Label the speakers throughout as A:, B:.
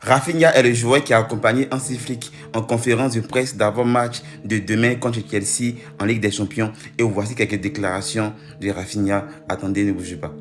A: Rafinha est le joueur qui a accompagné Hansi Flick en conférence de presse d'avant-match de demain contre Chelsea en Ligue des Champions. Et voici quelques déclarations de Rafinha. Attendez, ne bougez pas.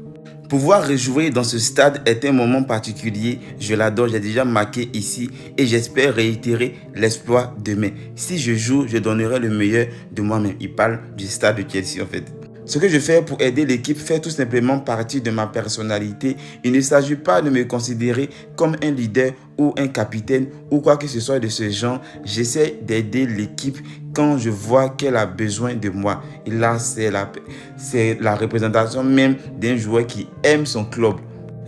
A: Pouvoir rejouer dans ce stade est un moment particulier, je l'adore, j'ai déjà marqué ici et j'espère réitérer l'exploit demain. Si je joue, je donnerai le meilleur de moi-même. Il parle du stade de Chelsea en fait. Ce que je fais pour aider l'équipe fait tout simplement partie de ma personnalité. Il ne s'agit pas de me considérer comme un leader ou un capitaine ou quoi que ce soit de ce genre. J'essaie d'aider l'équipe quand je vois qu'elle a besoin de moi. Et là, c'est la représentation même d'un joueur qui aime son club.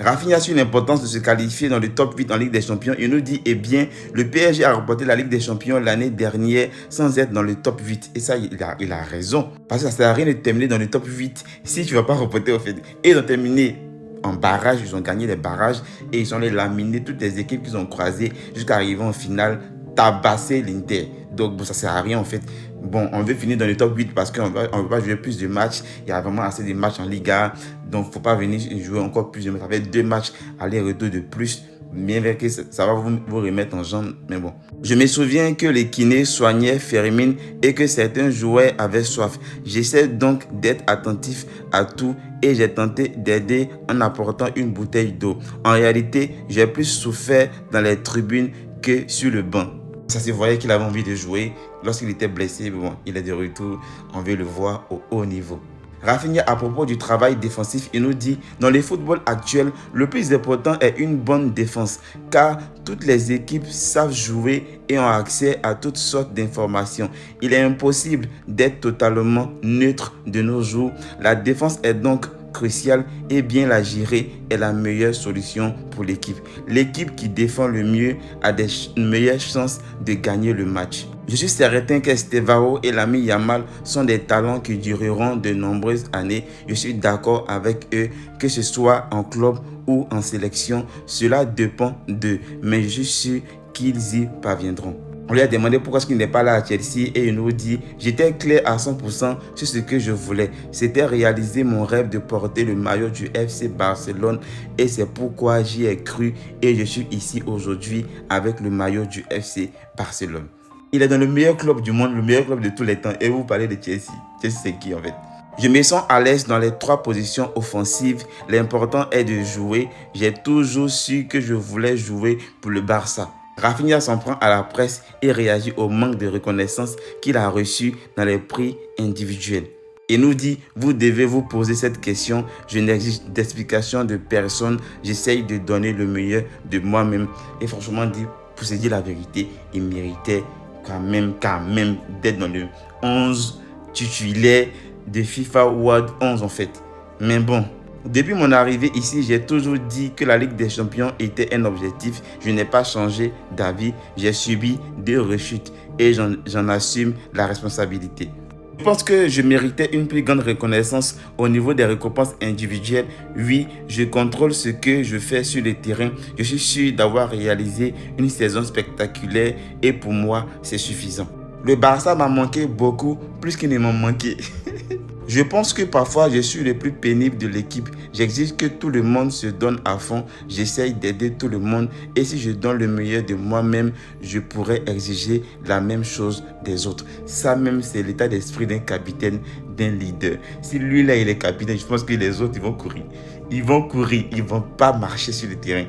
A: Rafinha a su l'importance de se qualifier dans le top 8 en Ligue des Champions. Il nous dit, eh bien, le PSG a remporté la Ligue des Champions l'année dernière sans être dans le top 8. Et ça, il a raison. Parce que ça ne sert à rien de terminer dans le top 8 si tu ne vas pas remporter au fait. Et ils ont terminé en barrage, ils ont gagné les barrages et ils ont les laminé toutes les équipes qu'ils ont croisées jusqu'à arriver en finale, tabasser l'Inter. Donc, bon, ça ne sert à rien en fait. Bon, on veut finir dans le top 8 parce qu'on ne veut pas jouer plus de matchs. Il y a vraiment assez de matchs en Liga. Donc, il ne faut pas venir jouer encore plus de matchs. Ça fait 2 matchs aller-retour de plus. Bien vrai que ça va vous remettre en jambe. Mais bon. Je me souviens que les kinés soignaient Fermin et que certains joueurs avaient soif. J'essaie donc d'être attentif à tout et j'ai tenté d'aider en apportant une bouteille d'eau. En réalité, j'ai plus souffert dans les tribunes que sur le banc. Ça se voyait qu'il avait envie de jouer. Lorsqu'il était blessé, bon, il est de retour. On veut le voir au haut niveau. Rafinha, à propos du travail défensif, il nous dit « Dans le football actuel, le plus important est une bonne défense, car toutes les équipes savent jouer et ont accès à toutes sortes d'informations. Il est impossible d'être totalement neutre de nos jours. La défense est donc cruciale et bien la gérer est la meilleure solution pour l'équipe. L'équipe qui défend le mieux a des meilleures chances de gagner le match. » Je suis certain qu'Estevao et l'ami Yamal sont des talents qui dureront de nombreuses années. Je suis d'accord avec eux, que ce soit en club ou en sélection. Cela dépend d'eux, mais je suis sûr qu'ils y parviendront. On lui a demandé pourquoi il n'est pas là à Chelsea et il nous dit « J'étais clair à 100% sur ce que je voulais. C'était réaliser mon rêve de porter le maillot du FC Barcelone et c'est pourquoi j'y ai cru et je suis ici aujourd'hui avec le maillot du FC Barcelone. » Il est dans le meilleur club du monde, le meilleur club de tous les temps. Et vous parlez de Chelsea. Chelsea, c'est qui en fait? Je me sens à l'aise dans les 3 positions offensives. L'important est de jouer. J'ai toujours su que je voulais jouer pour le Barça. Rafinha s'en prend à la presse et réagit au manque de reconnaissance qu'il a reçu dans les prix individuels. Il nous dit, vous devez vous poser cette question. Je n'exige d'explication de personne. J'essaye de donner le meilleur de moi-même. Et franchement, pour se dire la vérité, il méritait quand même d'être dans le 11 titulaire de FIFA World 11 en fait. Mais bon, depuis mon arrivée ici, j'ai toujours dit que la Ligue des Champions était un objectif. Je n'ai pas changé d'avis. J'ai subi 2 rechutes et j'en assume la responsabilité. Je pense que je méritais une plus grande reconnaissance au niveau des récompenses individuelles. Oui, je contrôle ce que je fais sur le terrain. Je suis sûr d'avoir réalisé une saison spectaculaire et pour moi, c'est suffisant. Le Barça m'a manqué beaucoup, plus qu'il ne m'a manqué. Je pense que parfois, je suis le plus pénible de l'équipe. J'exige que tout le monde se donne à fond. J'essaye d'aider tout le monde. Et si je donne le meilleur de moi-même, je pourrais exiger la même chose des autres. Ça même, c'est l'état d'esprit d'un capitaine, d'un leader. Si lui, là, il est capitaine, je pense que les autres, ils vont courir. Ils vont courir, ils ne vont pas marcher sur le terrain.